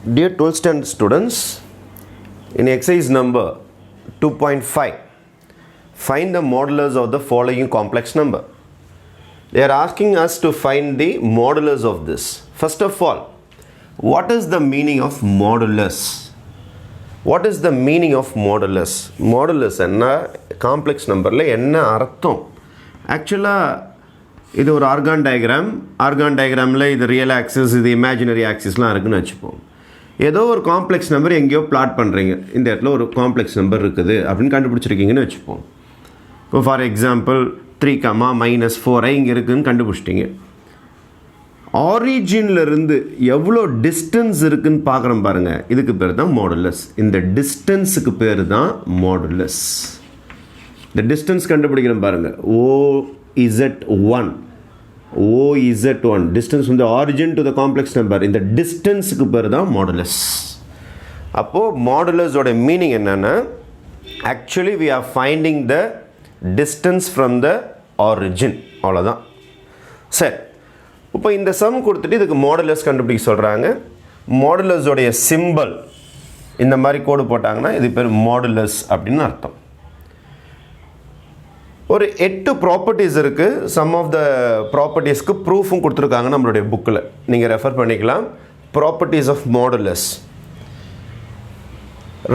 Dear 12th standard students, in exercise number 2.5, find the modulus of the following complex number. They are asking us to find the modulus of this. First of all, what is the meaning of modulus? What is the meaning of modulus? Modulus என்ன complex numberல என்ன அர்த்தம்? Actually, இது ஒரு argon டயக்ராமில் இது real axis, இது imaginary ஆக்சிஸ்லாம் இருக்குன்னு வச்சுப்போம். ஏதோ ஒரு காம்ப்ளெக்ஸ் நம்பர் எங்கேயோ பிளாட் பண்ணுறீங்க, இந்த இடத்துல ஒரு காம்ப்ளெக்ஸ் நம்பர் இருக்குது அப்படின்னு கண்டுபிடிச்சிருக்கீங்கன்னு வச்சுப்போம். இப்போ ஃபார் எக்ஸாம்பிள் 3, -4i இங்கே இருக்குதுன்னு கண்டுபிடிச்சிட்டிங்க. ஆரிஜின்லேருந்து எவ்வளோ டிஸ்டன்ஸ் இருக்குதுன்னு பார்க்குறோம் பாருங்கள், இதுக்கு பேர் தான் மாடுலஸ். இந்த டிஸ்டன்ஸுக்கு பேர் தான் மாடுலஸ். இந்த டிஸ்டன்ஸ் கண்டுபிடிக்கிறோம் பாருங்கள், OZ1 distance from the origin to the complex number. இந்த டிஸ்டன்ஸுக்கு பேர் தான் மாடுலஸ். அப்போது மாடுலஸ் ஓட மீனிங் என்னென்னா, actually we are finding the distance from the origin, அவ்வளோதான். சரி, இப்போ இந்த சம் கொடுத்துட்டு இதுக்கு மாடுலஸ் கண்டுபிடிக்க சொல்கிறாங்க. மாடுலஸோடைய சிம்பிள் இந்த மாதிரி கோடு போட்டாங்கன்னா இது பேர் மாடுலஸ் அப்படின்னு அர்த்தம். ஒரு 8 ப்ராப்பர்ட்டிஸ் இருக்குது. சம் ஆஃப் த ப்ராப்பர்ட்டிஸ்க்கு ப்ரூஃபும் கொடுத்துருக்காங்க நம்மளுடைய புக்கில், நீங்கள் ரெஃபர் பண்ணிக்கலாம். Properties of modulus.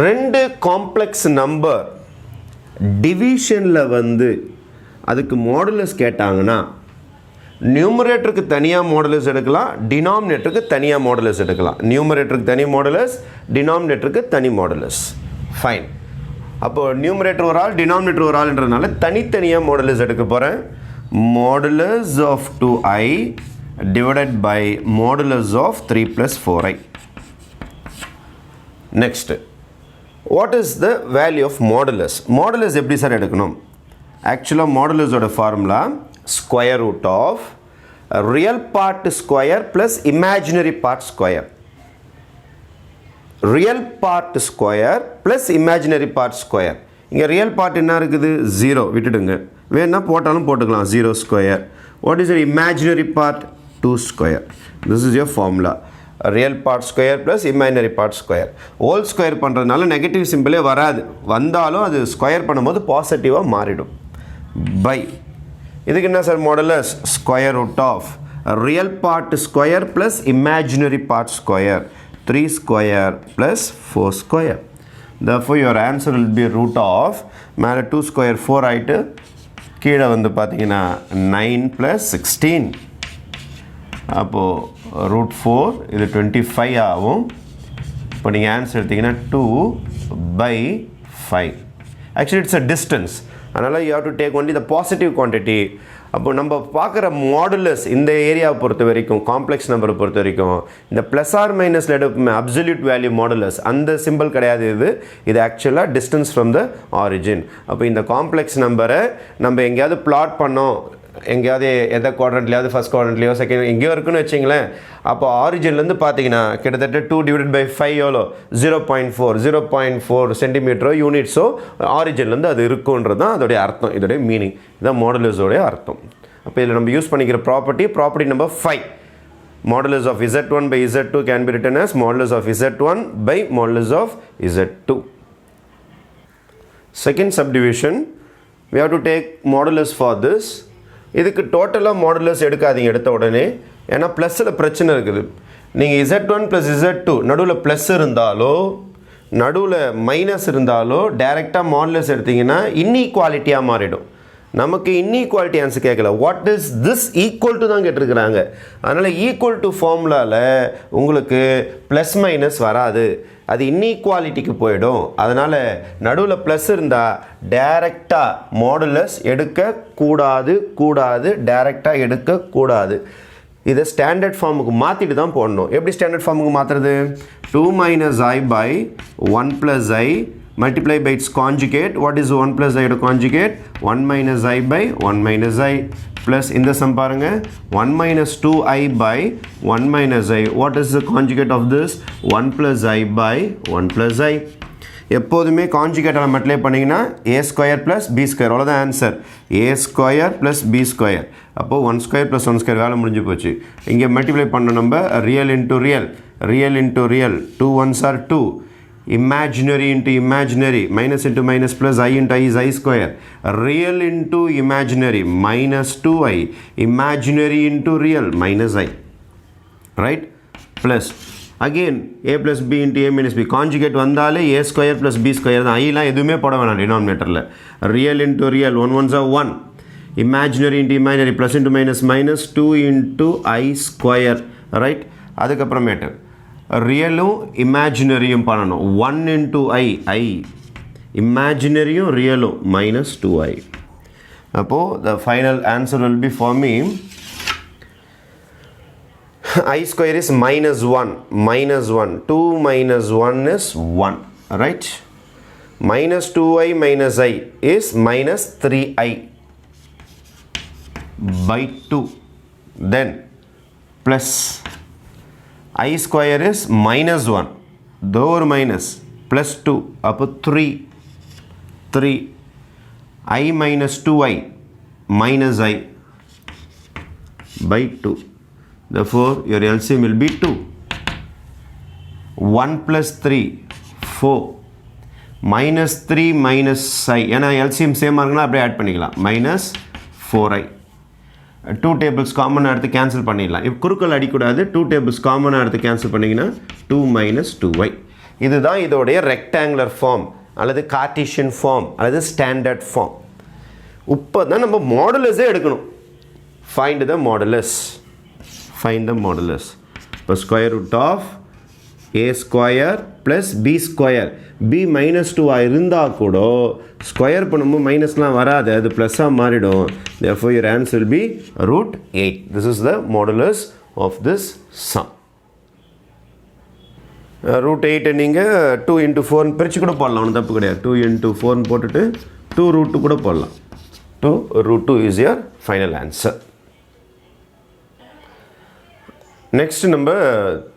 2 complex number டிவிஷனில் அதுக்கு மாடுலஸ் கேட்டாங்கன்னா நியூமரேட்டருக்கு தனியாக மாடுலஸ் எடுக்கலாம், டினாமினேட்டருக்கு தனியாக மாடுலஸ் எடுக்கலாம். நியூமரேட்டருக்கு தனி மாடுலஸ், டினாமினேட்டருக்கு தனி மாடுலஸ். ஃபைன். அப்போது நியூமரேட்டர் ஒரு ஆள், டினாமினேட்டர் ஒரு ஆள்ன்றதுனால தனித்தனியாக மாடுலஸ் எடுக்க போகிறேன். Modulus of 2i divided by modulus of 3 + 4i. Next, what is the value of modulus? Modulus எப்படி சார் எடுக்கணும்? ஆக்சுவலாக மாடுலஸோட formula square root of real part square plus imaginary part square. Real part square plus imaginary part square. இங்கே real part என்ன இருக்குது? 0 விட்டுடுங்க, வேணா போட்டாலும் போட்டுக்கலாம். 0 square. What is imaginary part? 2 square. This is your formula. Real part square plus imaginary part square. Whole square பண்ணுறதுனால negative சிம்பிளே வராது, வந்தாலும் அது ஸ்கொயர் பண்ணும்போது பாசிட்டிவாக மாறிடும். பை இதுக்கு என்ன sir modulus? Square root of real part square plus imaginary part square. 3 square plus 4 square. Therefore, your answer will be root of மேலே 2 square 4 ஆகிட்டு கீழே பார்த்தீங்கன்னா 9 + 16. அப்போது root 4 இது 25 ஆகும். இப்போ நீங்கள் ஆன்சர் எடுத்தீங்கன்னா 2/5. Actually, it's a distance. அதனால் you have to take only the positive quantity. அப்போ நம்ம பார்க்குற மாடுலஸ் இந்த ஏரியாவை பொறுத்த வரைக்கும், காம்ப்ளெக்ஸ் நம்பரை பொறுத்த வரைக்கும், இந்த ப்ளஸ் ஆர் மைனஸில் எடுப்போமே அப்சல்யூட் வேல்யூ மாடுலஸ், அந்த சிம்பிள் கிடையாது. இது ஆக்சுவலாக டிஸ்டன்ஸ் ஃப்ரம் த ஆரிஜின். அப்போ இந்த காம்ப்ளெக்ஸ் நம்பரை நம்ம எங்கேயாவது பிளாட் பண்ணோம், எங்கேயாவது எந்த குவாட்ரண்ட்லையாவது, ஃபஸ்ட் குவாட்ரண்ட்லையோ செகண்ட் எங்கேயோ இருக்குன்னு வச்சிங்களேன். அப்போ ஆரிஜின்லேருந்து பார்த்தீங்கன்னா கிட்டத்தட்ட 2 / 5 எவ்வளோ? 0.4 சென்டிமீட்டரோ யூனிட்ஸோ ஆரிஜின்லேருந்து அது இருக்குன்றது தான் அதோடைய அர்த்தம். இதோடைய மீனிங் இதான் மாடுலஸோடைய அர்த்தம். அப்போ இதில் நம்ம யூஸ் பண்ணிக்கிற property number 5. Modulus of Z1 by Z2 can be written as modulus of Z1 by modulus of Z2. Second subdivision, we have to take modulus for this. இதுக்கு டோட்டலாக மாடுலஸ் எடுக்காதீங்க எடுத்த உடனே, ஏன்னா ப்ளஸில் பிரச்சனை இருக்குது. நீங்கள் Z1 + Z2 நடுவில் ப்ளஸ் இருந்தாலோ நடுவில் மைனஸ் இருந்தாலோ டைரெக்டாக மாடுலஸ் எடுத்திங்கன்னா இன்இக்வாலிட்டியாக மாறிடும். நமக்கு இன்இக்வாலிட்டி ஆன்சர் கேட்கல, what is this equal to தான் கேட்டிருக்கிறாங்க. அதனால் ஈக்குவல் டு ஃபார்முலாவில் உங்களுக்கு ப்ளஸ் மைனஸ் வராது, அது இன்இக்வாலிட்டிக்கு போயிடும். அதனால் நடுவில் ப்ளஸ் இருந்தால் டைரெக்டாக மாடுலஸ் எடுக்கக்கூடாது, டைரெக்டாக எடுக்கக்கூடாது. இதை ஸ்டாண்டர்ட் ஃபார்முக்கு மாற்றிட்டு தான் போடணும். எப்படி ஸ்டாண்டர்ட் ஃபார்முக்கு மாற்றுறது? 2 - i by 1 + i multiply by its conjugate. What is 1 + i ஓட conjugate? 1 - i by 1 - i plus இந்த சம் பாருங்க 1 - 2i by 1 - i. What is the conjugate of this? 1 + i by 1 + i. எப்போதுமே கான்ஜுகேட்டால் மல்டிப்ளை பண்ணிங்கன்னா a² + b², அவ்வளோதான் answer. a² + b². அப்போது 1² + 1² வேலை முடிஞ்சு போச்சு. இங்கே மல்டிப்ளை பண்ண நம்ம real into real, real into real, 2 ones are 2, imaginary into imaginary, minus into minus plus I into I is I square, real into imaginary, minus 2i, imaginary into real, minus I, right, plus again a plus b into a minus b, conjugate வந்தாலே a square plus b square தான், i லாம் எதுவுமே போட வேணாம் denominatorல, real into real, 1 ones are 1, imaginary into imaginary, plus into minus minus 2 into I square, right, அதுக்கப்புறமேட்டு ரியலும் இமேஜினரியும் பண்ணணும், 1 into I இமேஜினரியும் ரியலும் minus 2i. அப்போது the final answer will be for me I square is minus 1, 2 minus 1 is 1, right, minus 2i minus I is minus 3i by 2, then plus I square is minus 1, door minus plus 2, up 3 I minus 2i minus I by 2. Therefore, your LCM will be 2. 1 plus 3, 4. Minus 3 minus I. ஏன்னா LCM same ஆகுனா அப்படியே add பண்ணிக்கலாம். Minus 4i. 2 tables காமனாக எடுத்து cancel பண்ணிடலாம். இப்போ குறுக்கள் அடிக்கூடாது. 2 tables காமனாக எடுத்து கேன்சல் பண்ணிங்கன்னா 2 minus 2y. இதுதான் இதோடைய ரெக்டாங்குலர் ஃபார்ம் அல்லது கார்ட்டீசியன் ஃபார்ம் அல்லது ஸ்டாண்டர்ட் ஃபார்ம். இப்போ தான் நம்ம மாடுலஸே எடுக்கணும். Find the modulus. Find the modulus. இப்போ square root of a square plus b square, b minus 2 இருந்தால் கூட ஸ்கொயர் பண்ணும்போது மைனஸ்லாம் வராது, அது ப்ளஸ்ஸாக மாறிடும். Therefore your answer will be root 8. This is the modulus of this sum. root 8 நீங்கள் 2 into 4 பிரித்து கூட போடலாம், ஒன்றும் தப்பு கிடையாது. 2 into 4 போட்டுட்டு 2 root 2 கூட போடலாம். 2 root 2 is your final answer. Next நம்ம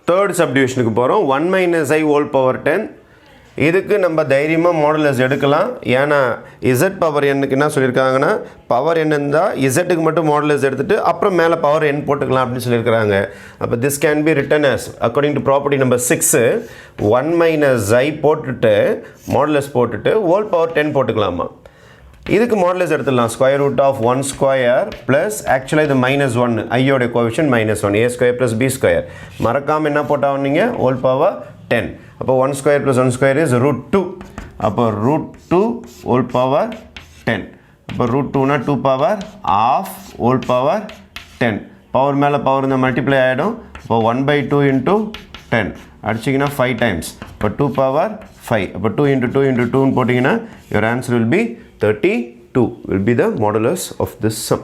third subdivisionக்கு போகிறோம். 1 minus I whole power 10. இதுக்கு நம்ம தைரியமாக மாடுலஸ் எடுக்கலாம். ஏன்னா z பவர் என்னுக்கு என்ன சொல்லியிருக்காங்கன்னா, பவர் n இருந்தால் zக்கு மட்டும் மாடுலஸ் எடுத்துகிட்டு அப்புறம் மேலே பவர் n போட்டுக்கலாம் அப்படின்னு சொல்லியிருக்கிறாங்க. அப்போ this can be written as according to property number 6, 1 minus I போட்டுட்டு மாடுலஸ் போட்டுட்டு whole power 10 போட்டுக்கலாமா. இதுக்கு மாடுலஸ் எடுத்துடலாம். Square root of 1 square plus ஆக்சுவலாக இது minus 1, ஐயோடைய coefficient -1, a square plus b square. மறக்காமல் என்ன போட்டால் நீங்கள் ஹோல் பவர் 10. அப்போ 1 square plus 1 square is root 2. அப்போ root 2 ஹோல் பவர் 10. அப்போ root 2னா 2 power of whole power 10. Power மேலே பவர் இந்த மல்டிப்ளை ஆகிடும். இப்போ 1/2 into 10 அடிச்சிங்கன்னா 5 times. இப்போ 2 பவர் 5. அப்போ 2 into 2 into 2 போட்டிங்கன்னா your answer will be 32 will be the modulus of this sum.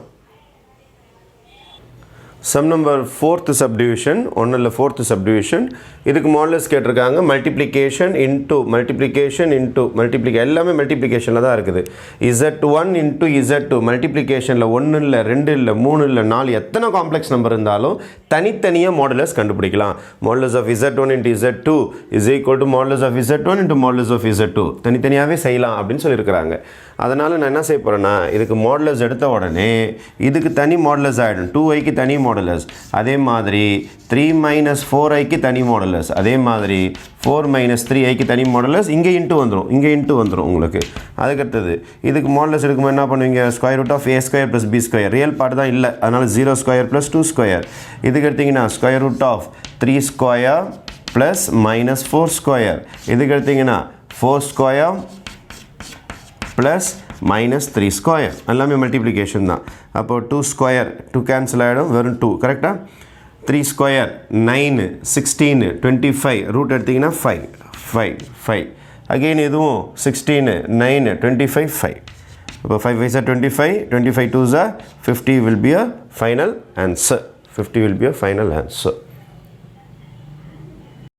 Sum number 4th subdivision, ஒன்றில் 4th subdivision. இதுக்கு மாடுலஸ் கேட்டிருக்காங்க. மல்டிப்ளிகேஷன் இன்ட்டு எல்லாமே மல்டிப்ளிகேஷனில் தான் இருக்குது. z1 இன்ட்டு z2 மல்டிப்ளிகேஷனில் 1 இல்லை 2 இல்லை 3 இல்லை 4 எத்தனை காம்ப்ளெக்ஸ் நம்பர் இருந்தாலும் தனித்தனியாக மாடுலஸ் கண்டுபிடிக்கலாம். Modulus of z1 into z2 is equal to modulus of z1 into modulus of z2 தனித்தனியாகவே செய்யலாம் அப்படின்னு சொல்லியிருக்கிறாங்க. அதனால் நான் என்ன செய்ய போகிறேன்னா, இதுக்கு மாடுலஸ் எடுத்த உடனே இதுக்கு தனி மாடுலஸ் ஆகிடும். 2iக்கு தனி மாடுலஸ், அதே மாதிரி 3 minus 4iக்கு தனி மாடுலஸ், அதே மாதிரி 4 minus 3iக்கு தனி மாடுலஸ். இங்கே இன்ட்டு வந்துடும் உங்களுக்கு. அதுக்கடுத்தது இதுக்கு மாடுலஸ் எடுக்கும்போது என்ன பண்ணுவீங்க, square root of a square plus b square, real part தான் இல்லை, அதனால் 0 ஸ்கொயர் ப்ளஸ் 2 ஸ்கொயர். இதுக்கு எடுத்திங்கன்னா square root of 3 square plus -4 square. இதுக்கு எடுத்திங்கன்னா 4 ஸ்கொயர் ப்ளஸ் -3 ஸ்கொயர். எல்லாமே மல்டிப்ளிகேஷன் தான். அப்போது 2 ஸ்கொயர் 2 கேன்சல் ஆகிடும், வெறும் 2 கரெக்டாக. 3 ஸ்கொயர் 9, 16, 25, ரூட் எடுத்திங்கன்னா 5. அகெயின் இதுவும் 16, 9, 25, 5. இப்போ 5 5 25, 25 2 50 will be a final answer. 50 will be a final answer.